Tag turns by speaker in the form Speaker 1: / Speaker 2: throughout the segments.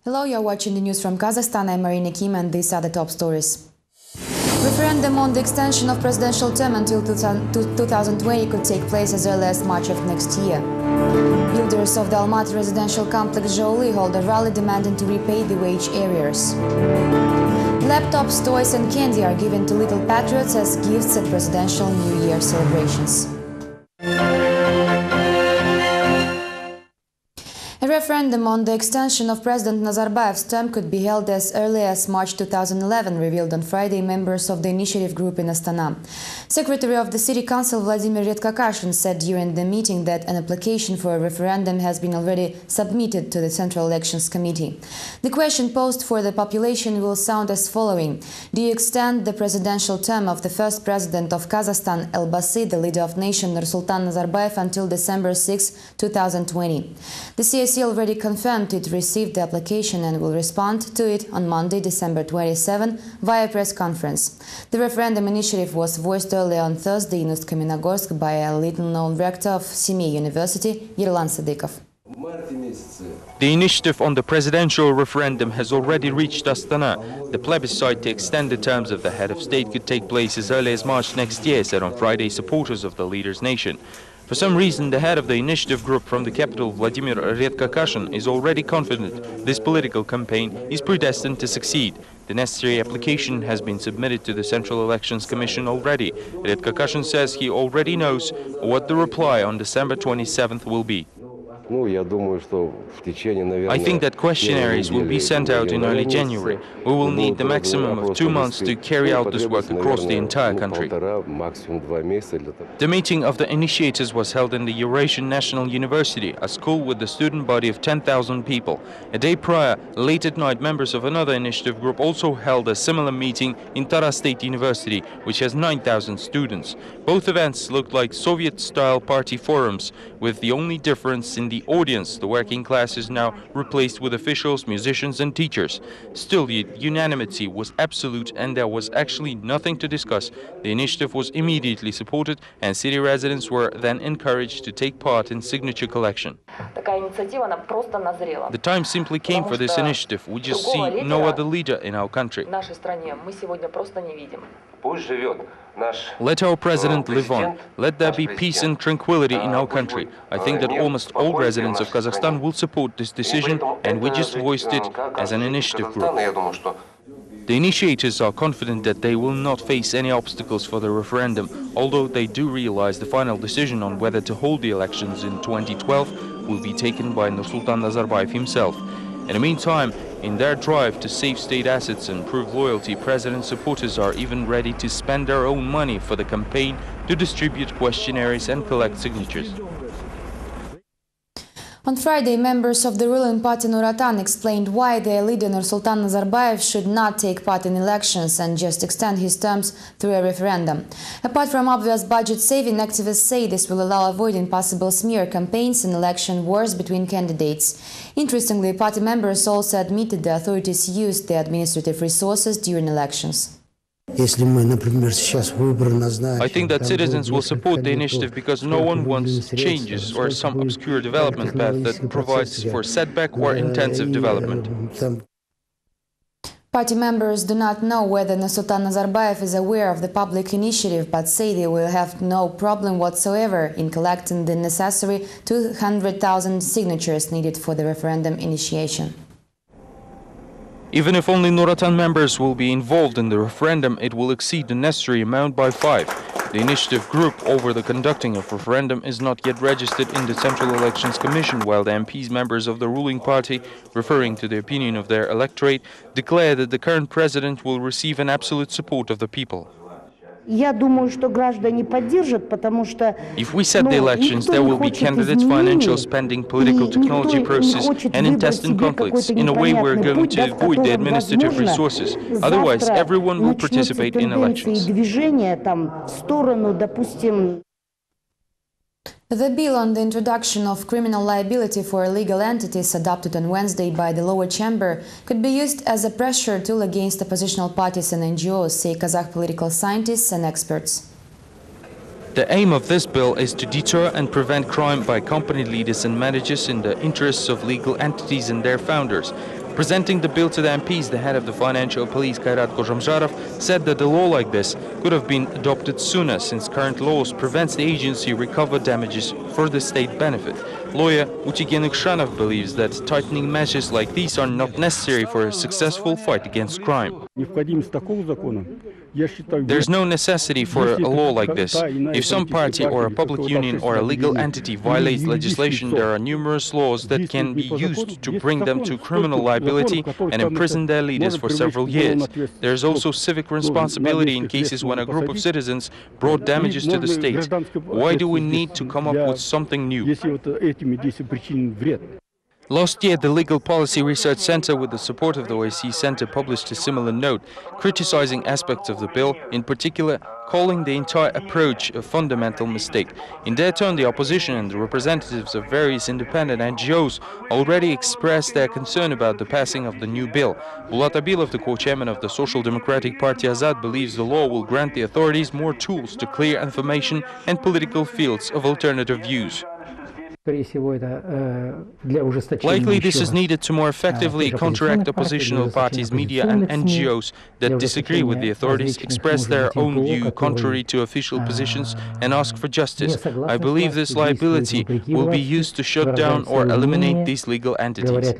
Speaker 1: Hello, you're watching the news from Kazakhstan. I'm Marina Kim, and these are the top stories. Referendum on the extension of presidential term until 2020 could take place as early as March of next year. Builders of the Almaty residential complex Zhouli hold a rally demanding to repay the wage arrears. Laptops, toys and candy are given to little patriots as gifts at presidential New Year celebrations. A referendum on the extension of President Nazarbayev's term could be held as early as March 2011, revealed on Friday members of the initiative group in Astana. Secretary of the City Council Vladimir Redkakashin said during the meeting that an application for a referendum has been already submitted to the Central Elections Committee. The question posed for the population will sound as following: do you extend the presidential term of the first president of Kazakhstan, Elbasi, the leader of nation Nursultan Nazarbayev, until December 6, 2020? The CSC already confirmed it received the application and will respond to it on Monday, December 27, via press conference. The referendum initiative was voiced earlier on Thursday in Ust-Kamenogorsk by a little-known rector of Semey University, Yerlan Sadikov.
Speaker 2: The initiative on the presidential referendum has already reached Astana. The plebiscite to extend the terms of the head of state could take place as early as March next year, said on Friday supporters of the leader's nation. For some reason, the head of the initiative group from the capital, Vladimir Redkakashin, is already confident this political campaign is predestined to succeed. The necessary application has been submitted to the Central Elections Commission already. Redkakashin says he already knows what the reply on December 27th will be. I think that questionnaires will be sent out in early January. We will need the maximum of 2 months to carry out this work across the entire country. The meeting of the initiators was held in the Eurasian National University, a school with a student body of 10,000 people. A day prior, late at night, members of another initiative group also held a similar meeting in Taraz State University, which has 9,000 students. Both events looked like Soviet-style party forums, with the only difference in the audience. The working class is now replaced with officials, musicians and teachers. Still, the unanimity was absolute and there was actually nothing to discuss. The initiative was immediately supported and city residents were then encouraged to take part in signature collection. The time simply came for this initiative. We just see no other leader in our country. Let our president live on. Let there be peace and tranquility in our country. I think that almost all residents of Kazakhstan will support this decision, and we just voiced it as an initiative group. The initiators are confident that they will not face any obstacles for the referendum, although they do realize the final decision on whether to hold the elections in 2012 will be taken by Nursultan Nazarbayev himself. In the meantime, in their drive to save state assets and prove loyalty, president supporters are even ready to spend their own money for the campaign to distribute questionnaires and collect signatures.
Speaker 1: On Friday, members of the ruling party Nuratan explained why their leader Nursultan Nazarbayev should not take part in elections and just extend his terms through a referendum. Apart from obvious budget saving, activists say this will allow avoiding possible smear campaigns and election wars between candidates. Interestingly, party members also admitted the authorities used the administrative resources during elections.
Speaker 2: I think that citizens will support the initiative because no one wants changes or some obscure development path that provides for setback or intensive development.
Speaker 1: Party members do not know whether Nursultan Nazarbayev is aware of the public initiative, but say they will have no problem whatsoever in collecting the necessary 200,000 signatures needed for the referendum initiation.
Speaker 2: Even if only Nuratan members will be involved in the referendum, it will exceed the necessary amount by 5. The initiative group over the conducting of referendum is not yet registered in the Central Elections Commission, while the MPs, members of the ruling party, referring to the opinion of their electorate, declare that the current president will receive an absolute support of the people. If we set the elections, there will be candidates, financial spending, political technology process and intestine conflicts. In a way, we're going to avoid the administrative resources. Otherwise, everyone will participate in elections.
Speaker 1: The bill on the introduction of criminal liability for legal entities adopted on Wednesday by the lower chamber could be used as a pressure tool against oppositional parties and NGOs, say Kazakh political scientists and experts.
Speaker 2: The aim of this bill is to deter and prevent crime by company leaders and managers in the interests of legal entities and their founders. Presenting the bill to the MPs, the head of the financial police, Kairat Kojamzharov, said that a law like this could have been adopted sooner, since current laws prevents the agency recover damages for the state benefit. Lawyer Utigen Ikshanov believes that tightening measures like these are not necessary for a successful fight against crime. There's no necessity for a law like this. If some party or a public union or a legal entity violates legislation, there are numerous laws that can be used to bring them to criminal liability and imprison their leaders for several years. There is also civic responsibility in cases when a group of citizens brought damages to the state. Why do we need to come up with something new? Last year, the Legal Policy Research Center, with the support of the OSCE Center, published a similar note, criticizing aspects of the bill, in particular calling the entire approach a fundamental mistake. In their turn, the opposition and the representatives of various independent NGOs already expressed their concern about the passing of the new bill. Bulat Abilov, the co-chairman of the Social Democratic Party Azad, believes the law will grant the authorities more tools to clear information and political fields of alternative views. Likely this is needed to more effectively counteract oppositional parties, media and NGOs that disagree with the authorities, express their own view contrary to official positions and ask for justice. I believe this liability will be used to shut down or eliminate these legal entities.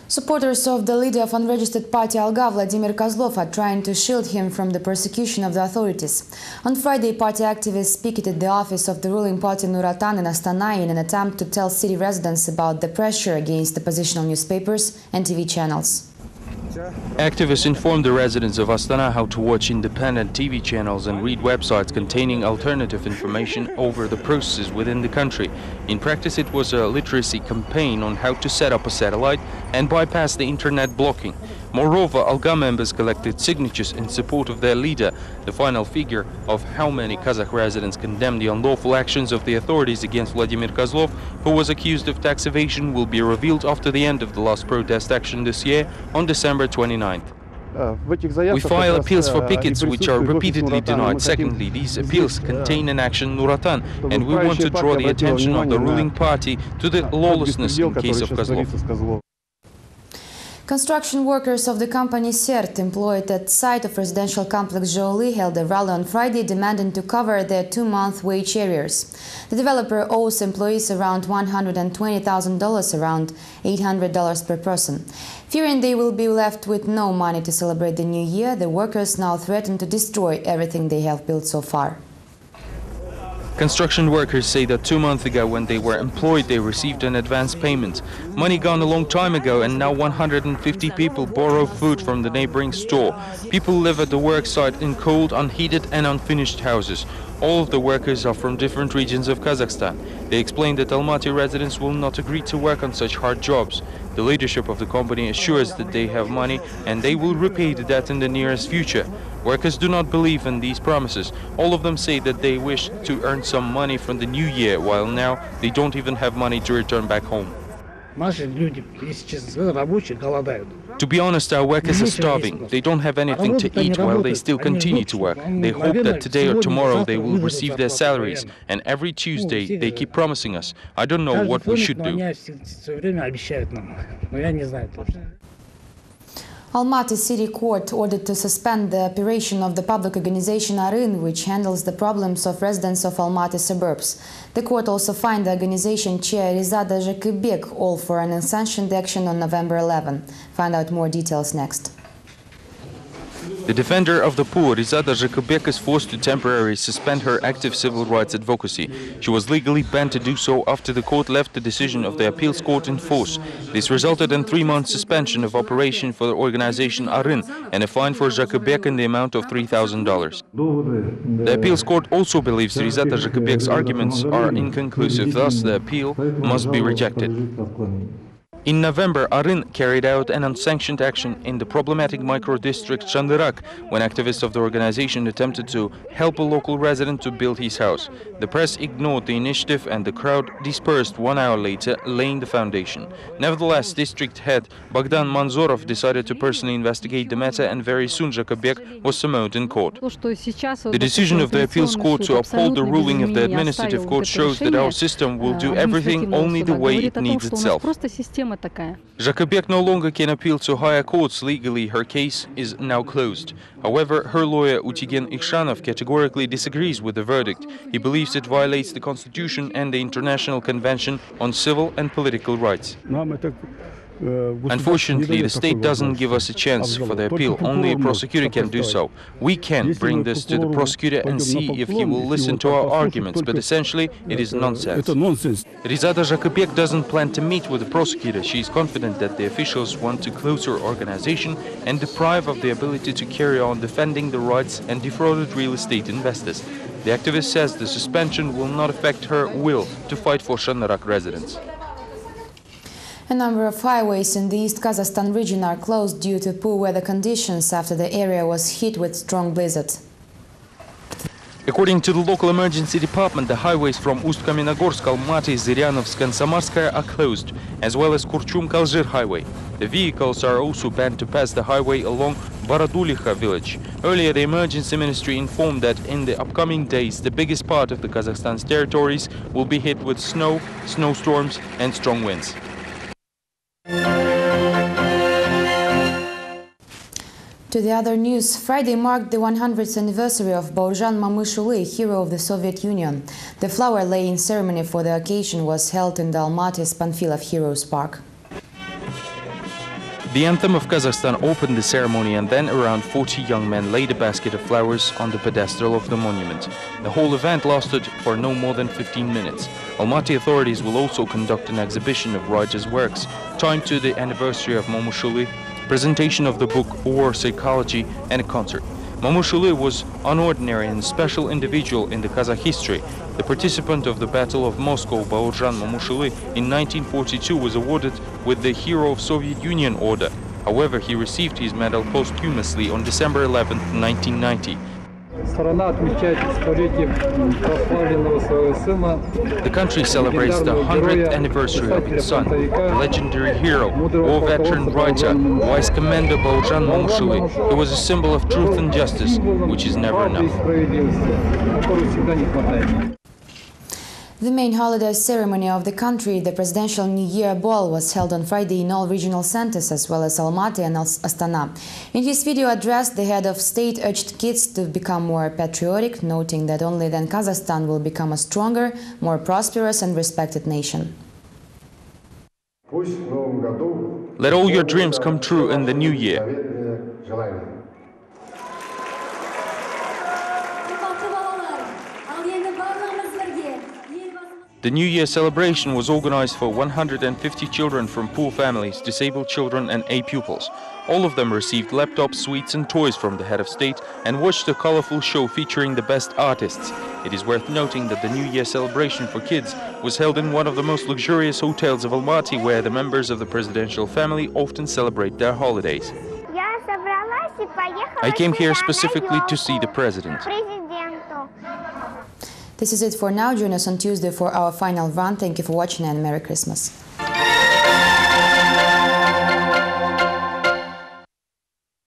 Speaker 1: Supporters of the leader of unregistered party Alga, Vladimir Kozlov, are trying to shield him from the persecution of the authorities. On Friday, party activists picketed the office of the ruling party Nuratan in Astana in an attempt to tell city residents about the pressure against oppositional newspapers and TV channels.
Speaker 2: Activists informed the residents of Astana how to watch independent TV channels and read websites containing alternative information over the processes within the country. In practice, it was a literacy campaign on how to set up a satellite and bypass the internet blocking. Moreover, Alga members collected signatures in support of their leader. The final figure of how many Kazakh residents condemned the unlawful actions of the authorities against Vladimir Kozlov, who was accused of tax evasion, will be revealed after the end of the last protest action this year on December 29th. We file appeals for pickets which are repeatedly denied. Secondly, these appeals contain an action Nuratan, and we want to draw the attention of the ruling party to the lawlessness in case of Kozlov.
Speaker 1: Construction workers of the company CERT, employed at site of residential complex Jolie, held a rally on Friday demanding to cover their 2-month wage arrears. The developer owes employees around $120,000, around $800 per person. Fearing they will be left with no money to celebrate the new year, the workers now threaten to destroy everything they have built so far.
Speaker 2: Construction workers say that 2 months ago, when they were employed, they received an advance payment. Money gone a long time ago, and now 150 people borrow food from the neighboring store. People live at the work site in cold, unheated and unfinished houses. All of the workers are from different regions of Kazakhstan. They explain that Almaty residents will not agree to work on such hard jobs. The leadership of the company assures that they have money and they will repay the debt in the nearest future. Workers do not believe in these promises. All of them say that they wish to earn some money from the new year, while now they don't even have money to return back home. To be honest, our workers are starving. They don't have anything to eat while they still continue to work. They hope that today or tomorrow they will receive their salaries. And every Tuesday they keep promising us. I don't know what we should do.
Speaker 1: Almaty City Court ordered to suspend the operation of the public organization Aryn, which handles the problems of residents of Almaty suburbs. The court also fined the organization chair Rizada Zhekibek all for an unsanctioned action on November 11. Find out more details next.
Speaker 2: The defender of the poor, Rizada Zhekibek, is forced to temporarily suspend her active civil rights advocacy. She was legally banned to do so after the court left the decision of the appeals court in force. This resulted in 3-month suspension of operation for the organization Aryn and a fine for Zhekibek in the amount of $3,000. The appeals court also believes Rizada Zhekibek's arguments are inconclusive, thus the appeal must be rejected. In November, Arın carried out an unsanctioned action in the problematic micro-district Shandırak when activists of the organization attempted to help a local resident to build his house. The press ignored the initiative and the crowd dispersed 1 hour later, laying the foundation. Nevertheless, district head Bogdan Manzorov decided to personally investigate the matter, and very soon Zhakobek was summoned in court. The decision of the appeals court to uphold the ruling of the administrative court shows that our system will do everything only the way it needs itself. Zhakobek no longer can appeal to higher courts legally. Her case is now closed. However, her lawyer Utigen Ikshanov categorically disagrees with the verdict. He believes it violates the Constitution and the International Convention on Civil and Political Rights. Unfortunately, the state doesn't give us a chance for the appeal. Only a prosecutor can do so. We can bring this to the prosecutor and see if he will listen to our arguments, but essentially it is nonsense. Rizada Zhakobek doesn't plan to meet with the prosecutor. She is confident that the officials want to close her organization and deprive of the ability to carry on defending the rights and defrauded real estate investors. The activist says the suspension will not affect her will to fight for Shandırak residents.
Speaker 1: A number of highways in the East Kazakhstan region are closed due to poor weather conditions after the area was hit with strong blizzards.
Speaker 2: According to the local emergency department, the highways from Ust-Kamenogorsk, Almaty, Zыряновsk and Samarskaya are closed, as well as Kurchum-Kalzhir highway. The vehicles are also banned to pass the highway along Baraduliha village. Earlier, the emergency ministry informed that in the upcoming days, the biggest part of the Kazakhstan's territories will be hit with snow, snowstorms and strong winds.
Speaker 1: To the other news, Friday marked the 100th anniversary of Baurjan Mamyshuly, hero of the Soviet Union. The flower-laying ceremony for the occasion was held in the Almaty's Panfilov Heroes Park.
Speaker 2: The anthem of Kazakhstan opened the ceremony, and then around 40 young men laid a basket of flowers on the pedestal of the monument. The whole event lasted for no more than 15 minutes. Almaty authorities will also conduct an exhibition of writers' works timed to the anniversary of Mamyshuly, presentation of the book War Psychology, and a concert. Mamyshuly was an ordinary and special individual in the Kazakh history. The participant of the Battle of Moscow, Baurjan Mamyshuly, in 1942 was awarded with the Hero of Soviet Union order. However, he received his medal posthumously on December 11, 1990. The country celebrates the 100th anniversary of its son, the legendary hero, war veteran writer, Vice Commander Baurjan Mamyshuly. He was a symbol of truth and justice, which is never enough.
Speaker 1: The main holiday ceremony of the country, the Presidential New Year Ball, was held on Friday in all regional centers as well as Almaty and Astana. In his video address, the head of state urged kids to become more patriotic, noting that only then Kazakhstan will become a stronger, more prosperous and respected nation.
Speaker 2: Let all your dreams come true in the new year. The New Year celebration was organized for 150 children from poor families, disabled children and A pupils. All of them received laptops, sweets and toys from the head of state and watched a colorful show featuring the best artists. It is worth noting that the New Year celebration for kids was held in one of the most luxurious hotels of Almaty, where the members of the presidential family often celebrate their holidays. I came here specifically to see the president.
Speaker 1: This is it for now. Join us on Tuesday for our final run. Thank you for watching and Merry Christmas.